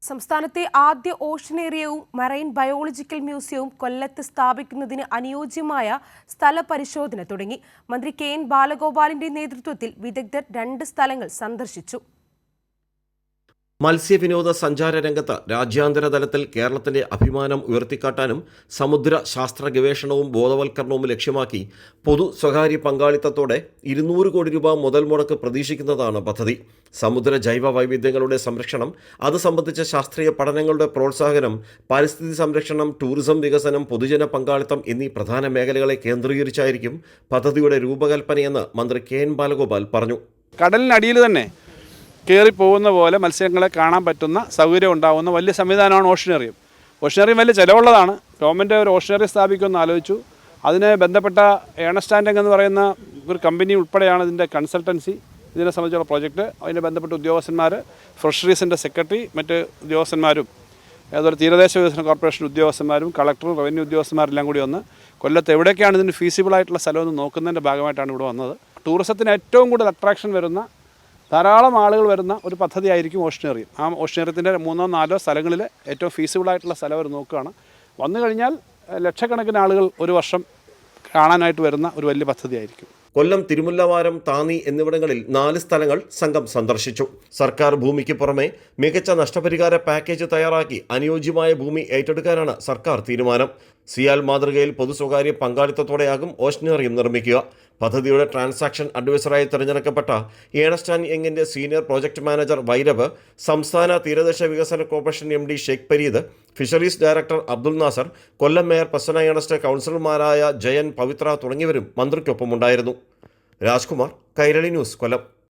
സംസ്ഥാനത്തെ ആദ്യ ഓഷനേറിയവും marine biological മ്യൂസിയവും കൊല്ലത്ത് സ്ഥാപിക്കുന്നതിന് അനുയോജ്യമായ സ്ഥലപരിശോധന തുടങ്ങി. മന്ത്രി കെ.എൻ. ബാലഗോപാലിന്റെ നേതൃത്വത്തിൽ വിദഗ്ധർ 2 സ്ഥലങ്ങൾ സന്ദർശിച്ചു. മത്സ്യവിനോദ സഞ്ചാര രംഗത്ത് രാജ്യാന്തര തലത്തിൽ കേരളത്തിന്റെ അഭിമാനം ഉയർത്തിക്കാട്ടാനും സമുദ്ര ശാസ്ത്ര ഗവേഷണവും ബോധവൽക്കരണവും ലക്ഷ്യമാക്കി പൊതു സ്വകാര്യ പങ്കാളിത്തത്തോടെ 200 കോടി രൂപ മുതൽ മുടക്ക് പ്രതീക്ഷിക്കുന്നതാണ് പദ്ധതി. സമുദ്ര ജൈവ വൈവിധ്യങ്ങളുടെ സംരക്ഷണം, അത് സംബന്ധിച്ച ശാസ്ത്രീയ പഠനങ്ങളുടെ പ്രോത്സാഹനം, പരിസ്ഥിതി സംരക്ഷണം, ടൂറിസം വികസനം, പൊതുജന പങ്കാളിത്തം എന്നീ പ്രധാന മേഖലകളെ കേന്ദ്രീകരിച്ചായിരിക്കും പദ്ധതിയുടെ രൂപകൽപ്പനയെന്ന് മന്ത്രി കെ.എൻ. ബാലഗോപാൽ പറഞ്ഞു. കടലിനടിയിൽ തന്നെ കയറിപ്പോകുന്ന പോലെ മത്സ്യങ്ങളെ കാണാൻ പറ്റുന്ന സൗകര്യം ഉണ്ടാകുന്ന വലിയ സംവിധാനമാണ് ഓഷനേറിയം. ഓഷനേറിയം വലിയ ചിലവുള്ളതാണ്. ഗവൺമെൻറ് ഒരു ഓഷനേറിയം സ്ഥാപിക്കുമെന്ന് ആലോചിച്ചു. അതിന് ബന്ധപ്പെട്ട ഏണസ്റ്റ് ആൻഡ് യങ് എന്ന് പറയുന്ന ഒരു കമ്പനി ഉൾപ്പെടെയാണ് ഇതിൻ്റെ കൺസൾട്ടൻസി, ഇതിനെ സംബന്ധിച്ചുള്ള പ്രോജക്റ്റ്. അതിന് ബന്ധപ്പെട്ട ഉദ്യോഗസ്ഥന്മാർ, ഫിഷറീസിൻ്റെ സെക്രട്ടറി, മറ്റ് ഉദ്യോഗസ്ഥന്മാരും, അതുപോലെ തീരദേശ വികസന കോർപ്പറേഷൻ ഉദ്യോഗസ്ഥന്മാരും, കളക്ടറും, റവന്യൂ ഉദ്യോഗസ്ഥന്മാരെല്ലാം കൂടി വന്ന് കൊല്ലത്ത് എവിടെയൊക്കെയാണ് ഇതിന് ഫീസിബിളായിട്ടുള്ള സ്ഥലമെന്ന് നോക്കുന്നതിൻ്റെ ഭാഗമായിട്ടാണ് ഇവിടെ വന്നത്. ടൂറിസത്തിന് ഏറ്റവും കൂടുതൽ അട്രാക്ഷൻ വരുന്ന, ധാരാളം ആളുകൾ വരുന്ന ഒരു പദ്ധതിയായിരിക്കും ഓഷനേറിയം. ആ ഓഷനേറിയത്തിൻ്റെ 3-4 സ്ഥലങ്ങളിൽ ഏറ്റവും ഫീസിബിളായിട്ടുള്ള സ്ഥലം അവർ നോക്കുകയാണ്. വന്നു കഴിഞ്ഞാൽ ലക്ഷക്കണക്കിന് ആളുകൾ ഒരു വർഷം കാണാനായിട്ട് വരുന്ന ഒരു വലിയ പദ്ധതിയായിരിക്കും. കൊല്ലം, തിരുമുല്ലവാരം, താന്നി എന്നിവിടങ്ങളിൽ 4 സ്ഥലങ്ങൾ സംഘം സന്ദർശിച്ചു. സർക്കാർ ഭൂമിക്ക് പുറമെ മികച്ച നഷ്ടപരിഹാര പാക്കേജ് തയ്യാറാക്കി അനുയോജ്യമായ ഭൂമി ഏറ്റെടുക്കാനാണ് സർക്കാർ തീരുമാനം. സിയാൽ മാതൃകയിൽ പൊതു സ്വകാര്യ പങ്കാളിത്തത്തോടെയാകും ഓഷനേറിയം നിർമ്മിക്കുക. പദ്ധതിയുടെ ട്രാൻസാക്ഷൻ അഡ്വൈസറായി തിരഞ്ഞെടുക്കപ്പെട്ട ഏണസ്റ്റ് ആൻഡ് യങ്ങിന്റെ സീനിയർ പ്രോജക്ട് മാനേജർ വൈരവ്, സംസ്ഥാന തീരദേശ വികസന corporation MD Sheikh Pareed, fisheries director Abdul Nasar, Kollam mayor Prasanna Ernest, കൗൺസിലർമാരായ ജയൻ, പവിത്ര തുടങ്ങിയവരും മന്ത്രിക്കൊപ്പമുണ്ടായിരുന്നു. രാജ്കുമാർ, കൈരളി ന്യൂസ്, കൊല്ലം.